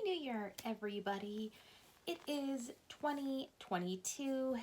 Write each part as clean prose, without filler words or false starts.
New Year, everybody. It is 2022,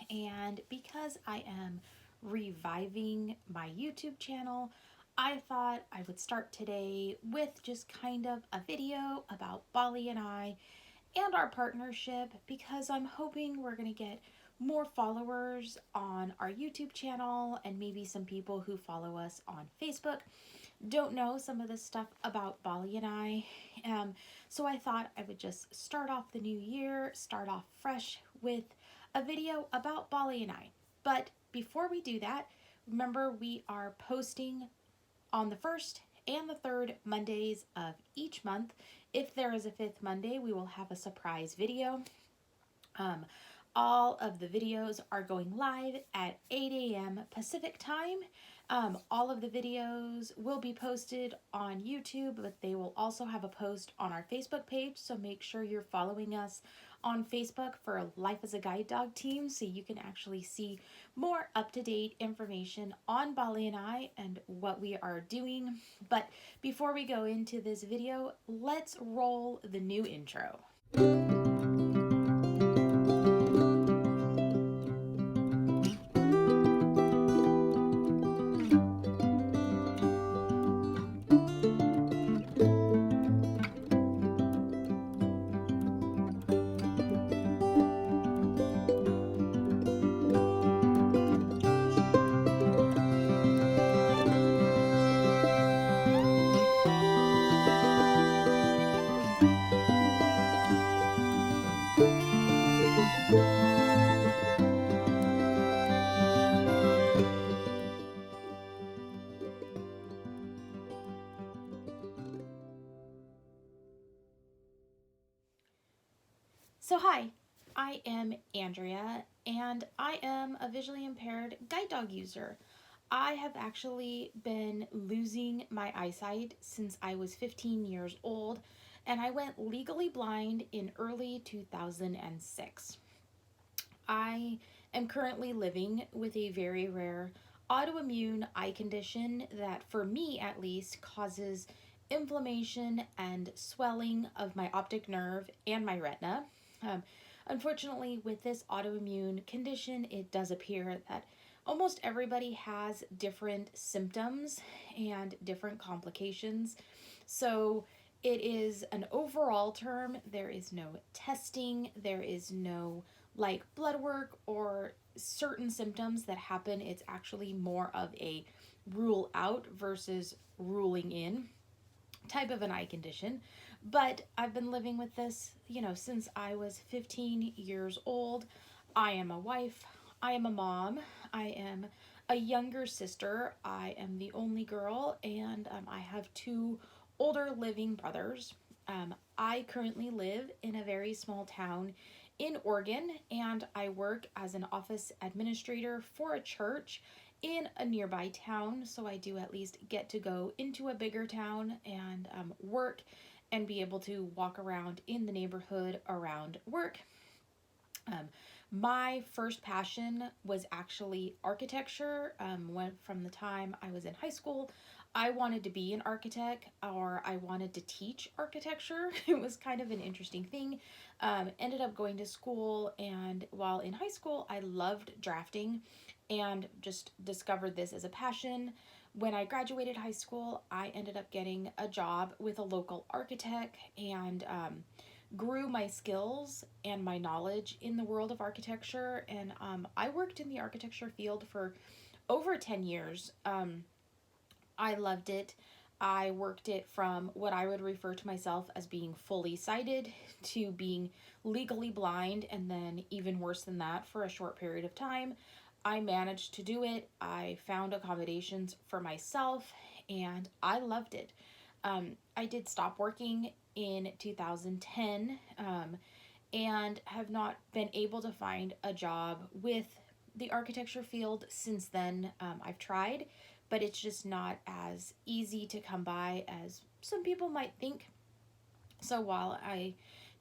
and because I am reviving my YouTube channel, I thought I would start today with just kind of a video about Bali and I and our partnership because I'm hoping we're going to get more followers on our YouTube channel and maybe some people who follow us on Facebook don't know some of this stuff about Bali and I. So I thought I would just start off the new year, start off fresh with a video about Bali and I. But before we do that, remember we are posting on the first and the third Mondays of each month. If there is a fifth Monday, we will have a surprise video. Um, all of the videos are going live at 8 a.m. Pacific time. All of the videos will be posted on YouTube, but they will also have a post on our Facebook page. So make sure you're following us on Facebook for Life as a Guide Dog team so you can actually see more up-to-date information on Bali and I and what we are doing. But before we go into this video, let's roll the new intro. So hi, I am Andrea and I am a visually impaired guide dog user. I have actually been losing my eyesight since I was 15 years old and I went legally blind in early 2006. I am currently living with a very rare autoimmune eye condition that, for me at least, causes inflammation and swelling of my optic nerve and my retina. Um, Unfortunately, with this autoimmune condition, it does appear that almost everybody has different symptoms and different complications. So it is an overall term. There is no testing, there is no like blood work or certain symptoms that happen. It's actually more of a rule out versus ruling in type of an eye condition. But I've been living with this, since I was 15 years old. I am a wife, I am a mom, I am a younger sister, I am the only girl, and I have two older living brothers. I currently live in a very small town in Oregon, and I work as an office administrator for a church in a nearby town. So I do at least get to go into a bigger town and work and be able to walk around in the neighborhood around work. Um, my first passion was actually architecture. From the time I was in high school, I wanted to be an architect or I wanted to teach architecture. It was kind of an interesting thing. Ended up going to school, and while in high school, I loved drafting and just discovered this as a passion. When I graduated high school, I ended up getting a job with a local architect and grew my skills and my knowledge in the world of architecture. And I worked in the architecture field for over 10 years. I loved it. I worked it from what I would refer to myself as being fully sighted to being legally blind, and then even worse than that for a short period of time. I managed to do it. I found accommodations for myself and I loved it. I did stop working in 2010 and have not been able to find a job with the architecture field since then. I've tried, but it's just not as easy to come by as some people might think. So while I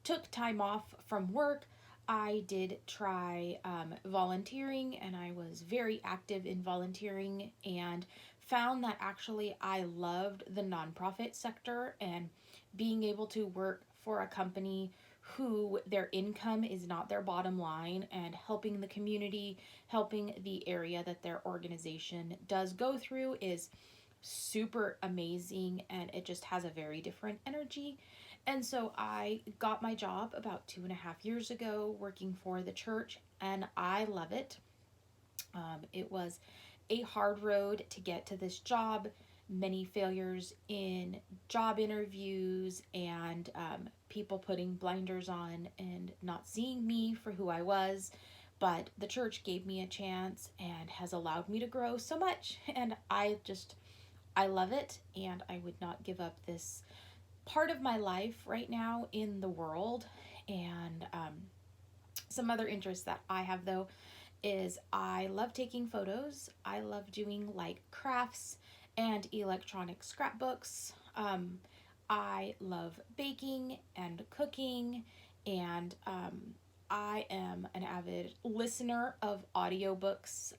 took time off from work, I did try volunteering, and I was very active in volunteering and found that actually I loved the nonprofit sector and being able to work for a company who their income is not their bottom line, and helping the community, helping the area that their organization does go through is super amazing, and it just has a very different energy. And so I got my job about 2.5 years ago working for the church, and I love it. It was a hard road to get to this job, many failures in job interviews, and people putting blinders on and not seeing me for who I was. But the church gave me a chance and has allowed me to grow so much. And I love it. And I would not give up this part of my life right now in the world. And some other interests that I have, though, is I love taking photos. I love doing like crafts and electronic scrapbooks. I love baking and cooking, and I am an avid listener of audiobooks.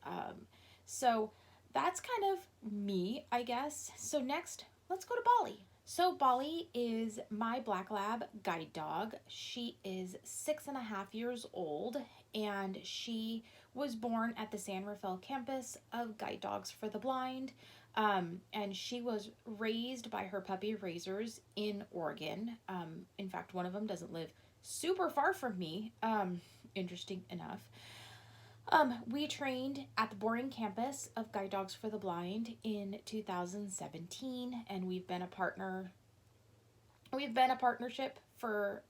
So that's kind of me, I guess. So next, let's go to Bali. So Bali is my black lab guide dog. She is 6.5 years old, and she was born at the San Rafael campus of Guide Dogs for the Blind. And she was raised by her puppy raisers in Oregon. In fact, one of them doesn't live super far from me, interesting enough. We trained at the boring campus of Guide Dogs for the Blind in 2017, and we've been a partner. We've been a partnership for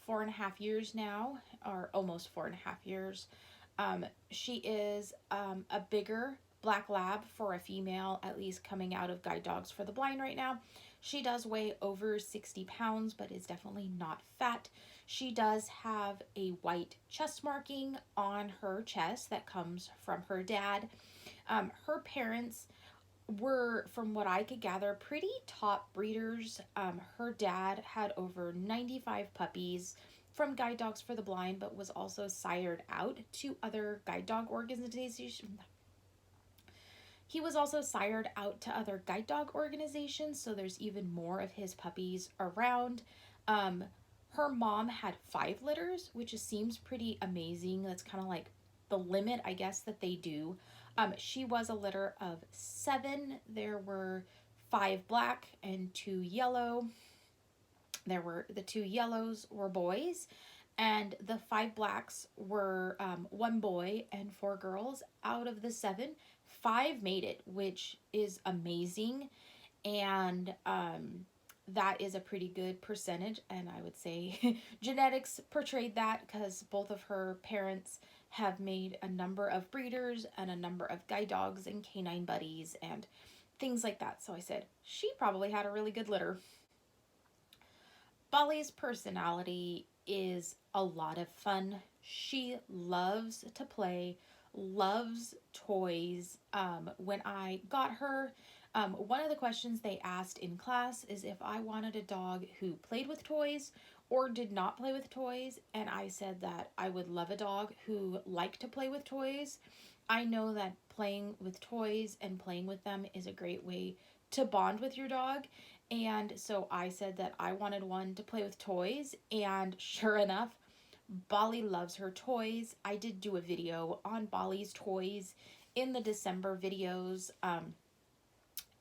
4.5 years now, or almost 4.5 years. She is a bigger black lab for a female, at least coming out of Guide Dogs for the Blind right now. She does weigh over 60 pounds, but is definitely not fat. She does have a white chest marking on her chest that comes from her dad. Her parents were, from what I could gather, pretty top breeders. Her dad had over 95 puppies from Guide Dogs for the Blind, but was also sired out to other guide dog organizations. He was also sired out to other guide dog organizations, so there's even more of his puppies around. Her mom had 5 litters, which just seems pretty amazing. That's kind of like the limit, I guess, that they do. She was a litter of 7. There were 5 black and 2 yellow. The 2 yellows were boys, and the 5 blacks were 1 boy and 4 girls. Out of the 7, 5 made it, which is amazing, and that is a pretty good percentage. And I would say genetics portrayed that, because both of her parents have made a number of breeders and a number of guide dogs and canine buddies and things like that. So I said she probably had a really good litter. Bali's personality is a lot of fun. She loves to play, loves toys. When I got her, one of the questions they asked in class is if I wanted a dog who played with toys or did not play with toys, and I said that I would love a dog who liked to play with toys. I know that playing with toys and playing with them is a great way to bond with your dog, and so I said that I wanted one to play with toys, and sure enough, Bali loves her toys. I did do a video on Bali's toys in the December videos,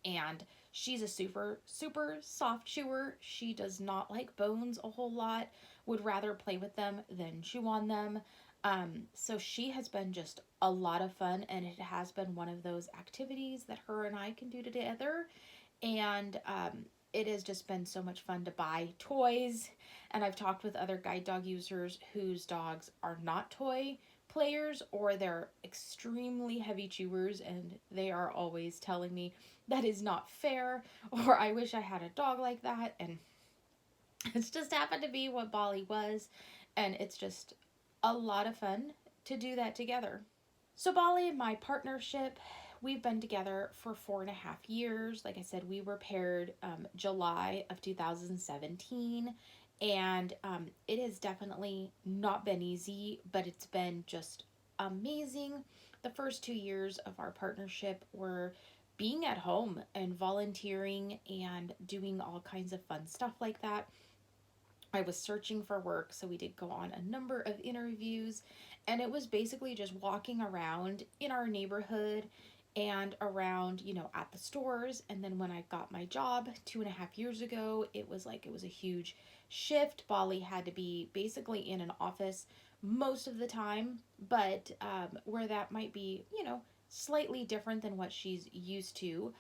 and she's a super, super soft chewer. She does not like bones a whole lot, would rather play with them than chew on them. So she has been just a lot of fun, and it has been one of those activities that her and I can do together. And it has just been so much fun to buy toys. And I've talked with other guide dog users whose dogs are not toy players, or they're extremely heavy chewers, and they are always telling me that is not fair, or I wish I had a dog like that. And it's just happened to be what Bali was, and it's just a lot of fun to do that together. So Bali and my partnership, we've been together for 4.5 years. Like I said, we were paired July of 2017, and it has definitely not been easy, but it's been just amazing. The first 2 years of our partnership were being at home and volunteering and doing all kinds of fun stuff like that. I was searching for work, so we did go on a number of interviews, and it was basically just walking around in our neighborhood and around, at the stores. And then when I got my job 2.5 years ago, it was a huge shift. Bali had to be basically in an office most of the time, but where that might be, slightly different than what she's used to.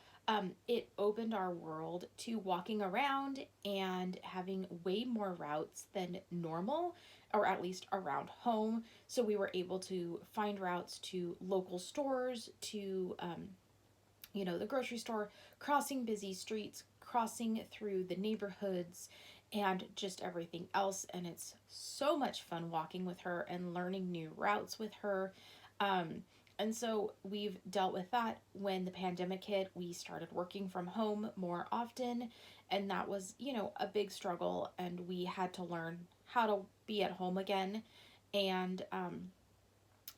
It opened our world to walking around and having way more routes than normal, or at least around home. So we were able to find routes to local stores, to, the grocery store, crossing busy streets, crossing through the neighborhoods, and just everything else. And it's so much fun walking with her and learning new routes with her. Um, and so we've dealt with that. When the pandemic hit, we started working from home more often, and that was, a big struggle. And we had to learn how to be at home again. And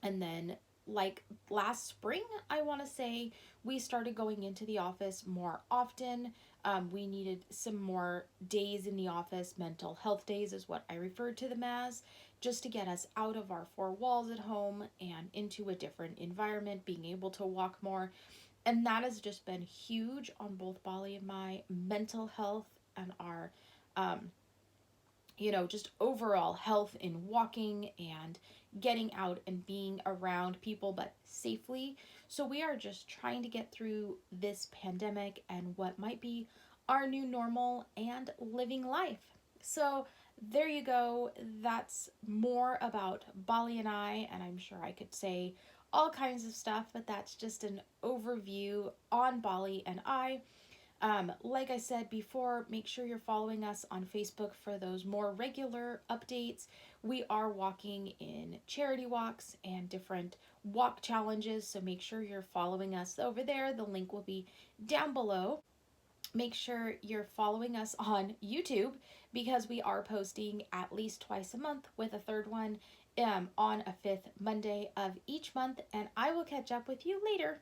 then, like last spring, I want to say, we started going into the office more often. We needed some more days in the office. Mental health days is what I refer to them as, just to get us out of our four walls at home and into a different environment, being able to walk more. And that has just been huge on both Bali and my mental health, and our um, just overall health in walking and getting out and being around people, but safely. So we are just trying to get through this pandemic and what might be our new normal and living life. So there you go. That's more about Bali and I, and I'm sure I could say all kinds of stuff, but that's just an overview on Bali and I. Like I said before, make sure you're following us on Facebook for those more regular updates. We are walking in charity walks and different walk challenges, so make sure you're following us over there. The link will be down below. Make sure you're following us on YouTube, because we are posting at least twice a month, with a third one on a fifth Monday of each month. And I will catch up with you later.